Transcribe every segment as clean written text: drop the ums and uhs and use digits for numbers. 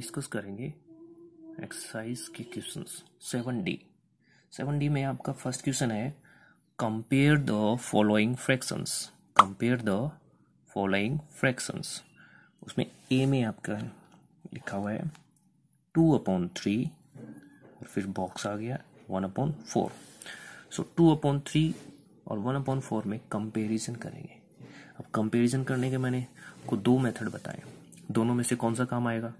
Discuss करेंगे exercise के questions 7D। 7D में आपका फर्स्ट क्वेश्चन है compare the following fractions. Compare the following fractions. उसमें ए में आपका लिखा हुआ है 2/3 और फिर बॉक्स आ गया 1/4। सो 2/3 और 1/4 में कंपैरिजन करेंगे। अब कंपैरिजन करने के मैंने आपको दो मेथड बताए, दोनों में से कौन सा काम आएगा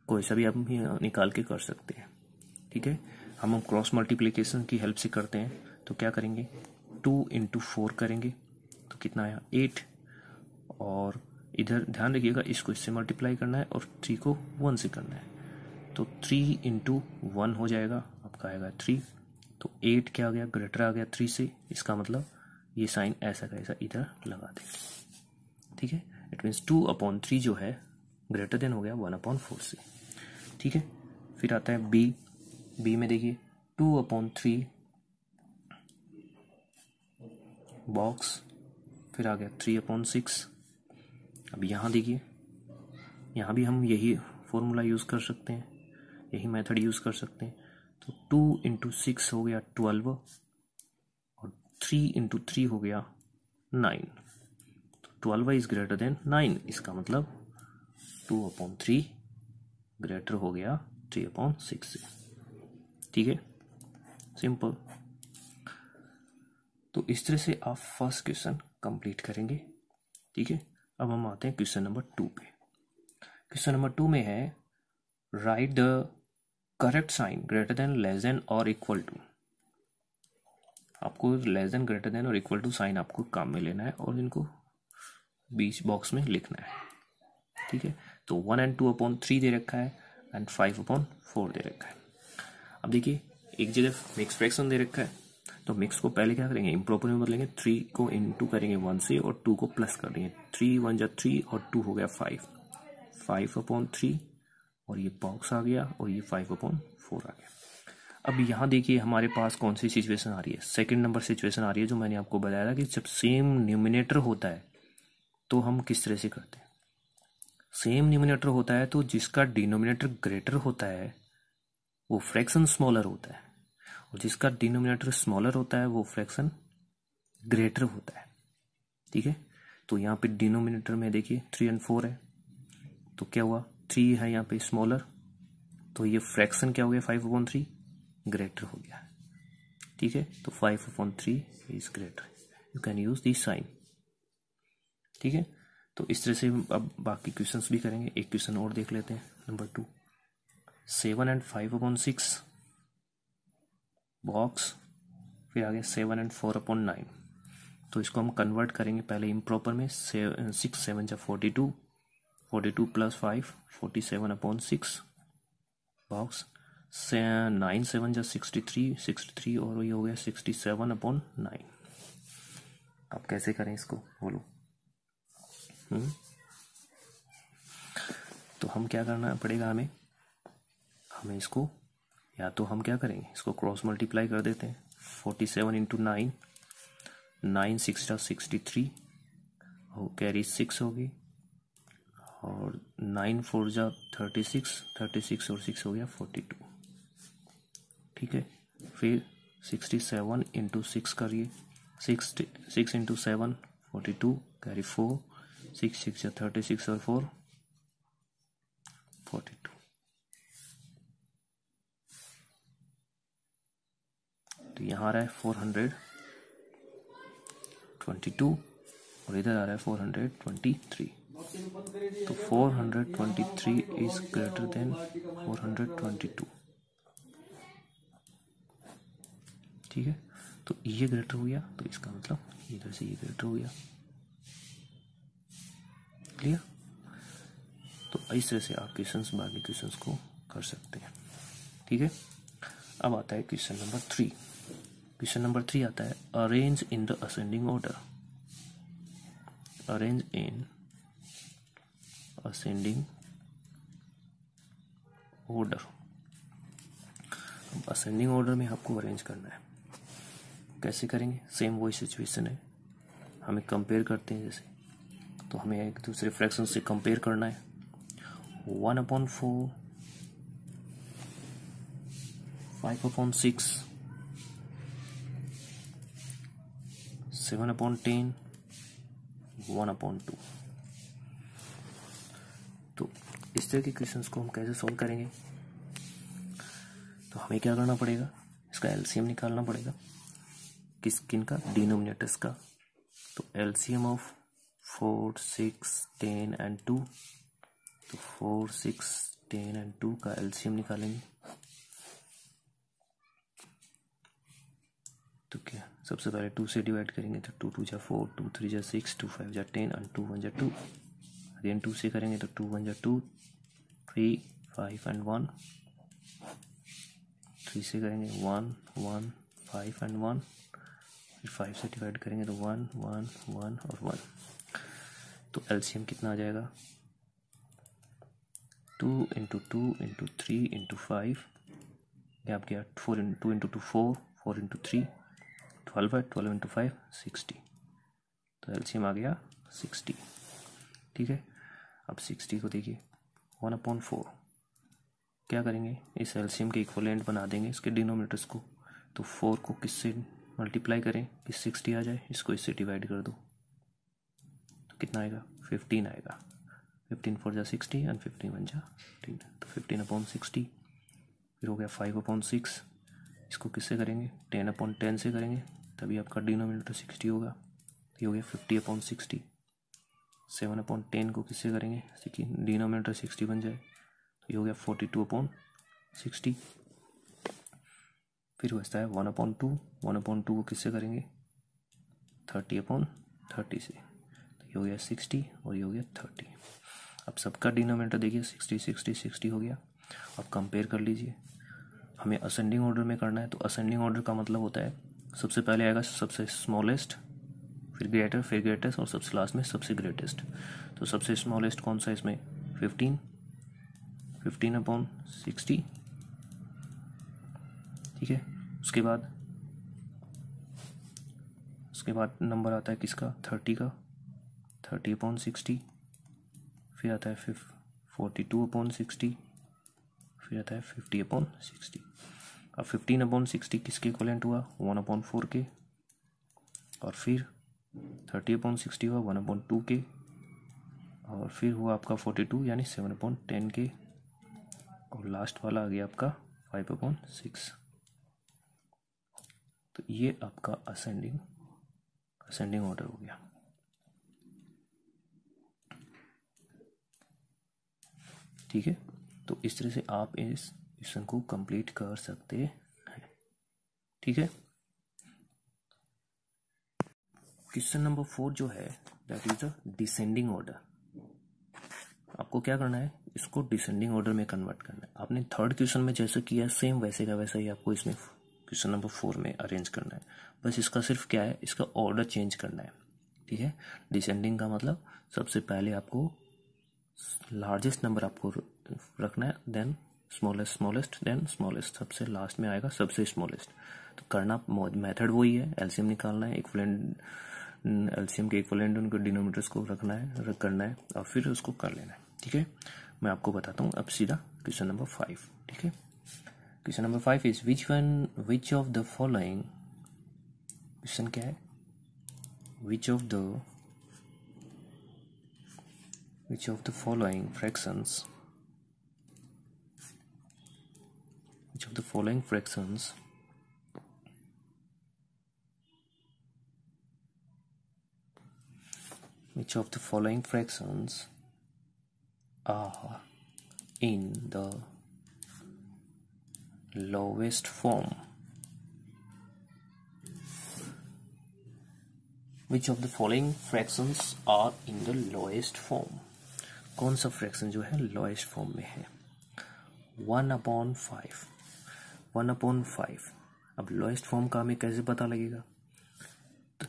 कोई सा भी आप निकाल के कर सकते हैं। ठीक है, हम क्रॉस मल्टीप्लिकेशन की हेल्प से करते हैं। तो क्या करेंगे 2 × 4 करेंगे तो कितना आया 8, और इधर ध्यान रखिएगा इसको इससे मल्टीप्लाई करना है और 3 को 1 से करना है। तो 3 × 1 हो जाएगा, आपका आएगा 3। तो 8 क्या आ गया ग्रेटर आ गया 3 से, इसका मतलब ये साइन ऐसा का ऐसा इधर लगा देंगे। ठीक है, इट मीन्स 2/3 जो है ग्रेटर देन हो गया 1/4 से। ठीक है, फिर आता है बी में देखिए 2/3 बॉक्स, फिर आ गया 3/6। अब यहाँ देखिए, यहाँ भी हम यही फॉर्मूला यूज कर सकते हैं, यही मेथड यूज कर सकते हैं। तो 2 × 6 हो गया 12 और 3 × 3 हो गया 9। तो 12 इज ग्रेटर देन 9, इसका मतलब 2/3 ग्रेटर हो गया 3/6 से। ठीक है, सिंपल। तो इस तरह से आप फर्स्ट क्वेश्चन कंप्लीट करेंगे। ठीक है, अब हम आते हैं क्वेश्चन नंबर 2 पे। क्वेश्चन नंबर 2 में है right the correct sign greater than, less than और इक्वल टू। आपको लेस देन, ग्रेटर देन और इक्वल टू साइन आपको काम में लेना है और इनको बीच बॉक्स में लिखना है। ठीक है, तो 1 और 2/3 दे रखा है एंड 5/4 दे रखा है। अब देखिए एक जगह मिक्स फ्रैक्शन दे रखा है, तो मिक्स को पहले क्या करेंगे इम्प्रॉपर में बदलेंगे, 3 को इनटू करेंगे 1 से और 2 को प्लस कर देंगे। 3 × 1 = 3 और 2 हो गया 5/3 और ये बॉक्स आ गया और ये 5/4 आ गया। अब यहाँ देखिए हमारे पास कौन सी सिचुएशन आ रही है, सेकंड नंबर सिचुएशन आ रही है, जो मैंने आपको बताया था कि जब सेम न्यूमिनेटर होता है तो हम किस तरह से करते हैं। सेम न्यूमिनेटर होता है तो जिसका डिनोमिनेटर ग्रेटर होता है वो फ्रैक्शन स्मॉलर होता है, और जिसका डिनोमिनेटर स्मॉलर होता है वो फ्रैक्शन ग्रेटर होता है। ठीक है, तो यहाँ पे डिनोमिनेटर में देखिए 3 और 4 है, तो क्या हुआ 3 है यहाँ पे स्मॉलर, तो ये फ्रैक्शन क्या हो गया 5/3 ग्रेटर हो गया। ठीक है, तो 5/3 is greater, you can use this sign. ठीक है, तो इस तरह से अब बाकी क्वेश्चंस भी करेंगे। एक क्वेश्चन और देख लेते हैं नंबर 2। 7 और 5/6 बॉक्स, फिर आगे 7 और 4/9। तो इसको हम कन्वर्ट करेंगे पहले इम्प्रॉपर में। 6 7 = 42, 42 + 5 47/6 बॉक्स। 9 7 = 63, 63 और ये हो गया 67/9। अब कैसे करें इसको बोलो। तो हम क्या करना पड़ेगा हमें इसको, या तो हम क्या करेंगे इसको क्रॉस मल्टीप्लाई कर देते हैं। 47 × 9, 9 6 = 63 और कैरी 6 होगी, और 9 4 = 36, 36 और 6 हो गया 42। ठीक है, फिर 67 × 6 करिए, 6 × 7 42 कैरी 4, 6 6 = 36 और 4 42। तो यहाँ आ रहा है 422 और इधर आ रहा है 423। तो 423 इज ग्रेटर देन 422। ठीक है, तो ये ग्रेटर हो गया, तो इसका मतलब इधर से ये ग्रेटर हो गया। क्लियर। तो इस तरह से आप क्वेश्चंस बाकी क्वेश्चंस को कर सकते हैं। ठीक है, अब आता है क्वेश्चन नंबर 3। क्वेश्चन नंबर 3 आता है arrange in the ascending order. Arrange in ascending order. Ascending order में आपको अरेंज करना है, कैसे करेंगे सेम वही सिचुएशन है, हमें कंपेयर करते हैं जैसे, तो हमें एक दूसरे फ्रैक्शन से कंपेयर करना है। 1/4, 5/6, 7/10, 1/2। तो इस तरह के क्वेश्चंस को हम कैसे सॉल्व करेंगे? तो हमें क्या करना पड़ेगा, इसका एलसीएम निकालना पड़ेगा। किन का? डिनोमिनेटर्स का। तो एलसीएम ऑफ 4, 6, 10 एंड 2। तो 4, 6, 10 एंड 2 का एलसीएम निकालेंगे। तो क्या, सबसे पहले 2 से डिवाइड करेंगे तो 2 2 जा 4, 2 3 जा 6, 2 5 जा 10 एंड 2 1 जा 2। अगेन 2 से करेंगे तो 2 1 जा 2, 3 5 एंड 1। 3 से करेंगे 1 1 5 एंड 1। फिर 5 से डिवाइड करेंगे तो 1 1 1 और 1। तो एलसीएम कितना आ जाएगा? 2 × 2 × 3 × 5, गैप गया 2 × 2 4, 4 × 3 12 है, 12 × 5 60। तो एलसीएम आ गया 60। ठीक है, अब 60 को देखिए 1/4 क्या करेंगे, इस एलसीएम के इक्विवेलेंट बना देंगे इसके डिनोमिनेटर्स को। तो 4 को किससे मल्टीप्लाई करें कि 60 आ जाए, इसको इससे डिवाइड कर दो तो कितना आएगा? 15 आएगा। 15 4 जा 60 एंड 15 1 जा 10। तो 15/60। फिर हो गया 5/6। इसको किससे करेंगे? 10/10 से करेंगे, तभी आपका डिनोमिनेटर 60 होगा। ये हो गया 50/60। 7/10 को किससे करेंगे, डिनोमिनेटर 60 बन जाए, तो ये हो गया 42/60। फिर बचता है 1/2। 1/2 को किससे करेंगे? 30/30 से, तो ये हो गया 60 और ये हो गया 30। अब सबका डिनोमिनेटर देखिए 60 60 60 हो गया। अब कंपेयर कर लीजिए, हमें असेंडिंग ऑर्डर में करना है। तो असेंडिंग ऑर्डर का मतलब होता है सबसे पहले आएगा सबसे स्मॉलेस्ट, फिर ग्रेटर, फिर ग्रेटेस्ट और सबसे लास्ट में सबसे ग्रेटेस्ट। तो सबसे स्मॉलेस्ट कौन सा इसमें? 15 15/60। ठीक है, उसके बाद नंबर आता है किसका? 30 का, 30/60। फिर आता है 42/60। फिर आता है 50/60। अब 15/60 किसके इक्विवेलेंट हुआ? 1/4 के। और फिर 30/60 हुआ 1/2 के। और फिर हुआ आपका 42 यानी 7/10 के। और लास्ट वाला आ गया आपका 5/6। तो ये आपका असेंडिंग ऑर्डर हो गया। ठीक है, तो इस तरह से आप इस क्वेश्चन को कंप्लीट कर सकते हैं। ठीक है, क्वेश्चन नंबर 4 जो है that is the descending order. आपको क्या करना है, इसको डिसेंडिंग ऑर्डर में कन्वर्ट करना है। आपने थर्ड क्वेश्चन में जैसे किया सेम वैसे का वैसा ही आपको इसमें क्वेश्चन नंबर 4 में अरेंज करना है। बस इसका सिर्फ क्या है, इसका ऑर्डर चेंज करना है। ठीक है, डिसेंडिंग का मतलब सबसे पहले आपको लार्जेस्ट नंबर आपको रखना है, देन स्मॉलेस्ट देन स्मॉलेस्ट, सबसे लास्ट में आएगा सबसे स्मॉलेस्ट। तो करना मेथड वही है, एलसीएम निकालना है, इक्विवेलेंट एलसीएम के इक्विवेलेंट उनको डिनोमिनेटर्स को करना है और फिर उसको कर लेना है। ठीक है, मैं आपको बताता हूँ अब सीधा क्वेश्चन नंबर 5। ठीक है, question number 5 is which of the following, question क्या है, which of the following fractions are in the lowest form? Which of the following fractions are in the lowest form? कौन सा फ्रैक्शन जो है lowest form में है? 1/5। अब lowest form का हमें कैसे पता लगेगा? तो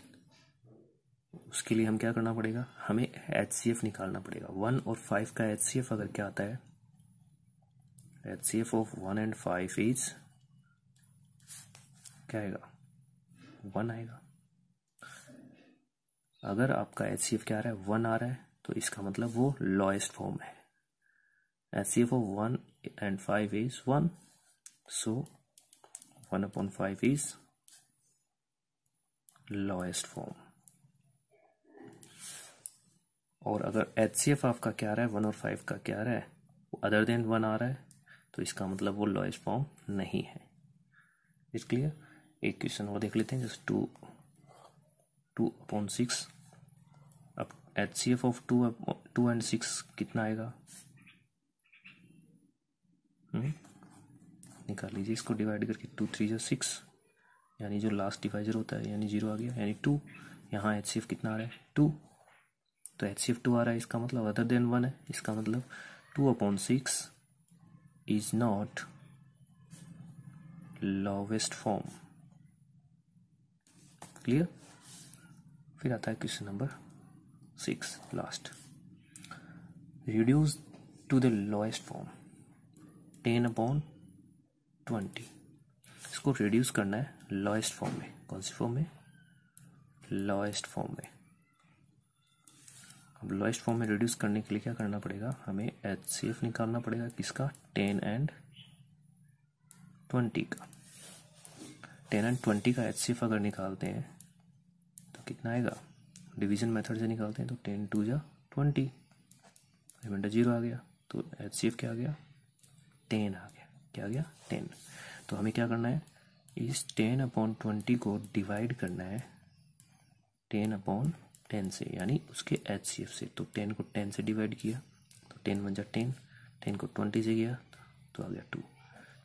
उसके लिए हम क्या करना पड़ेगा, हमें HCF निकालना पड़ेगा। 1 और 5 का HCF अगर क्या आता है, HCF ऑफ 1 and 5 इज क्या आएगा? 1 आएगा। अगर आपका HCF क्या आ रहा है? 1 आ रहा है, तो इसका मतलब वो लोएस्ट फॉर्म है। HCF of 1 and 5 is 1, so 1/5 is lowest form. और अगर HCF आपका क्या आ रहा है 1 और 5 का क्या आ रहा है, वो अदर देन 1 आ रहा है, तो इसका मतलब वो लोएस्ट फॉर्म नहीं है. Is clear. एक क्वेश्चन और देख लेते हैं, जैसे 2/6. अब HCF ऑफ 2 and 6 कितना आएगा, निकाल लीजिए इसको. डिवाइड करके 2 3 6, यानी जो लास्ट डिवाइजर होता है यानी 0 आ गया, यानी 2. यहाँ HCF कितना आ रहा है 2, तो HCF 2 आ रहा है, इसका मतलब अदर देन 1 है. इसका मतलब 2/6 is not lowest form. Clear. फिर आता है question number 6, last. Reduce to the lowest form 10/20. इसको रिड्यूस करना है लोएस्ट फॉर्म में. कौन सी फॉर्म में, लोएस्ट फॉर्म में. अब लोएस्ट फॉर्म में रिड्यूस करने के लिए क्या करना पड़ेगा, हमें HCF निकालना पड़ेगा. किसका, 10 and 20 का. 10 and 20 का HCF अगर निकालते हैं तो कितना आएगा, डिवीजन मेथड से निकालते हैं तो 10 2 जा 20, रिमाइंडर 0 आ गया, तो HCF क्या आ गया 10 आ गया. क्या आ गया 10. तो हमें क्या करना है, इस 10/20 को डिवाइड करना है 10/10 से, यानी उसके HCF से. तो 10 को 10 से डिवाइड किया तो 10 1 जा 10, 10 को 20 से किया तो आ गया 2.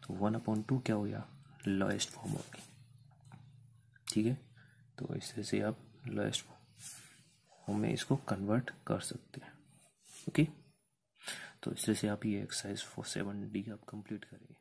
तो 1/2 क्या हो गया, लोएस्ट फॉर्म हो गई. ठीक है. तो इस तरह से आप लोएस्ट फॉर्म में इसको कन्वर्ट कर सकते हैं. ओके. तो इस तरह से आप ये एक्सरसाइज 4/7D आप कंप्लीट करेंगे.